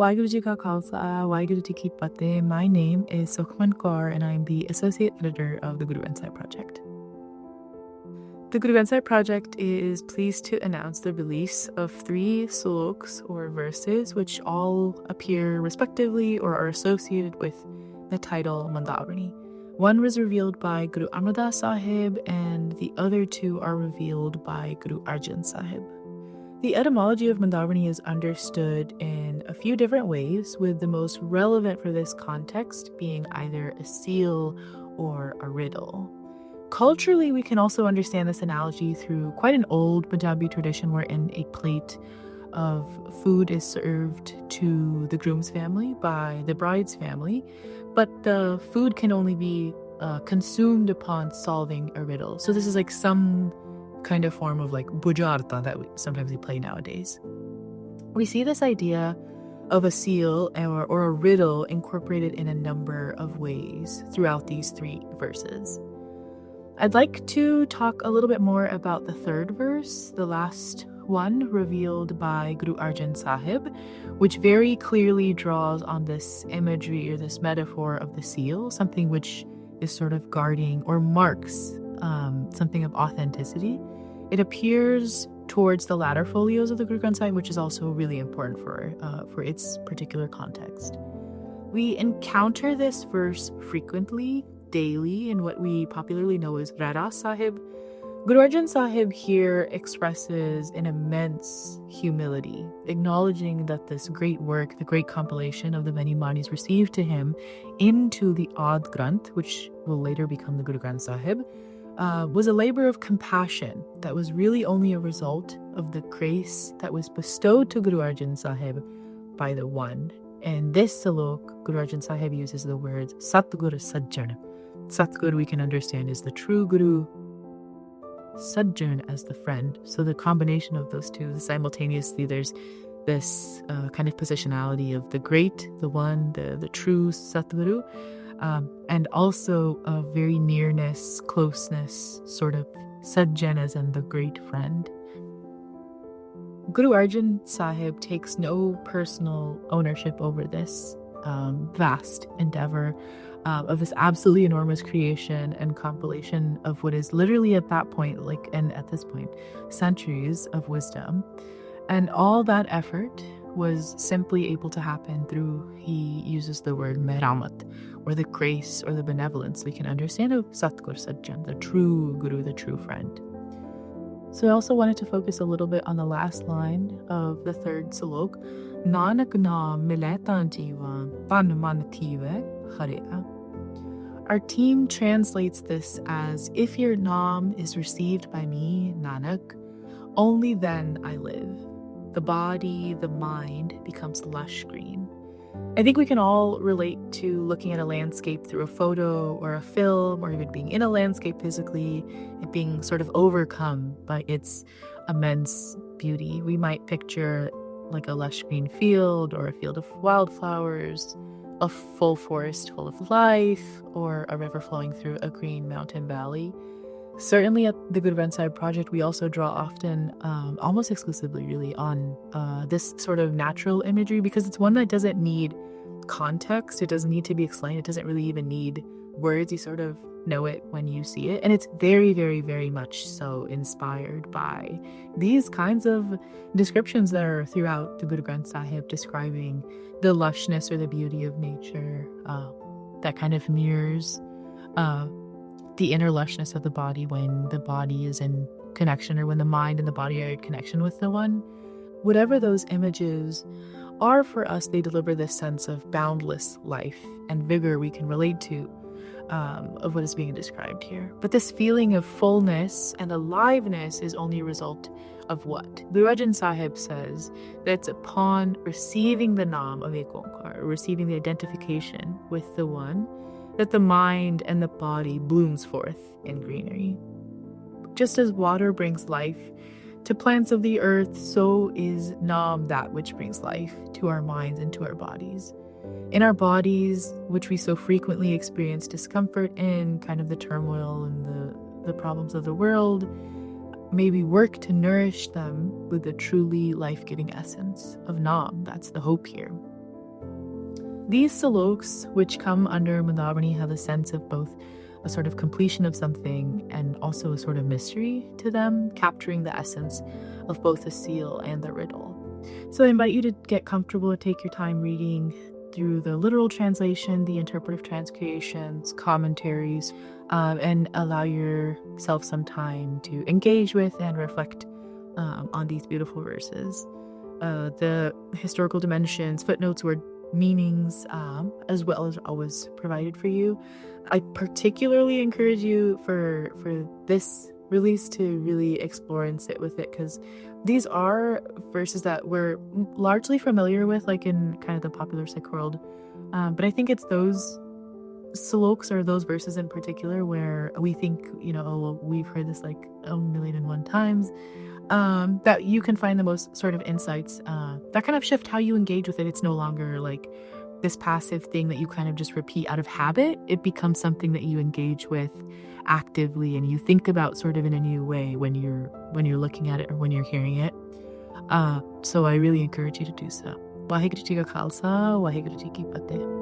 Waheguru Ji Ka Khalsa, Waheguru Ji Ki Fateh. My name is IkOankar and I'm the Associate Editor of the Guru Granth Sahib Project. The Guru Granth Sahib Project is pleased to announce the release of 3 saloks or verses which all appear respectively or are associated with the title Mundavani. One was revealed by Guru Amardas Sahib and the other 2 are revealed by Guru Arjan Sahib. The etymology of Mundavani is understood in a few different ways, with the most relevant for this context being either a seal or a riddle. Culturally, we can also understand this analogy through quite an old Punjabi tradition wherein a plate of food is served to the groom's family by the bride's family, but the food can only be consumed upon solving a riddle. So this is like some kind of form of like bujarta that sometimes we play nowadays. We see this idea of a seal or a riddle incorporated in a number of ways throughout these 3 verses. I'd like to talk a little bit more about the 3rd verse, the last one revealed by Guru Arjan Sahib, which very clearly draws on this imagery or this metaphor of the seal, something which is sort of guarding or marks something of authenticity. It appears towards the latter folios of the Guru Granth Sahib, which is also really important for its particular context. We encounter this verse frequently, daily, in what we popularly know as Rara Sahib. Guru Arjan Sahib here expresses an immense humility, acknowledging that this great work, the great compilation of the many banis received to him into the Ad Granth, which will later become the Guru Granth Sahib, was a labor of compassion that was really only a result of the grace that was bestowed to Guru Arjan Sahib by the One. In this salok, Guru Arjan Sahib uses the words Satgur Sajjan. Satgur, we can understand, is the true Guru, Sajjan as the friend. So the combination of those two, simultaneously, there's this kind of positionality of the great, the one, the true Satguru, and also a very nearness, closeness, sort of Sajjan as in the great friend. Guru Arjan Sahib takes no personal ownership over this vast endeavor of this absolutely enormous creation and compilation of what is literally at that point, and at this point, centuries of wisdom. And all that effort was simply able to happen through, he uses the word meramat, or the grace or the benevolence we can understand of Satgur Sajjan, the true Guru, the true friend. So I also wanted to focus a little bit on the last line of the 3rd salok, Nanak naam milay tan jeevan, tan man thive hareya. Our team translates this as, if your naam is received by me, Nanak, only then I live. The body, the mind becomes lush green. I think we can all relate to looking at a landscape through a photo or a film, or even being in a landscape physically and being sort of overcome by its immense beauty. We might picture like a lush green field or a field of wildflowers, a full forest full of life, or a river flowing through a green mountain valley. Certainly at the Guru Granth Sahib Project, we also draw often, almost exclusively really, on this sort of natural imagery, because it's one that doesn't need context. It doesn't need to be explained. It doesn't really even need words. You sort of know it when you see it. And it's very, very, very much so inspired by these kinds of descriptions that are throughout the Guru Granth Sahib, describing the lushness or the beauty of nature that kind of mirrors the inner lushness of the body when the body is in connection, or when the mind and the body are in connection with the One. Whatever those images are for us, they deliver this sense of boundless life and vigor we can relate to of what is being described here. But this feeling of fullness and aliveness is only a result of what? Guru Arjan Sahib says that it's upon receiving the naam of IkOankar, receiving the identification with the One, that the mind and the body blooms forth in greenery. Just as water brings life to plants of the earth, so is naam that which brings life to our minds and to our bodies. In our bodies, which we so frequently experience discomfort in, kind of the turmoil and the problems of the world, may we work to nourish them with the truly life-giving essence of naam. That's the hope here. These saloks, which come under Mundavani, have a sense of both a sort of completion of something and also a sort of mystery to them, capturing the essence of both the seal and the riddle. So I invite you to get comfortable, take your time reading through the literal translation, the interpretive transcreations, commentaries, and allow yourself some time to engage with and reflect on these beautiful verses. The historical dimensions, footnotes, word meanings, as well as always provided for you. I particularly encourage you for this release to really explore and sit with it, because these are verses that we're largely familiar with, like in kind of the popular Sikh world. But I think it's those saloks or those verses in particular where we think, oh, we've heard this like a million and one times, that you can find the most sort of insights that kind of shift how you engage with it. It's no longer like this passive thing that you kind of just repeat out of habit. It becomes something that you engage with actively and you think about sort of in a new way when you're looking at it or when you're hearing it. So I really encourage you to do so. Waheguru Ji Ka Khalsa, Waheguru Ji Ki Fateh.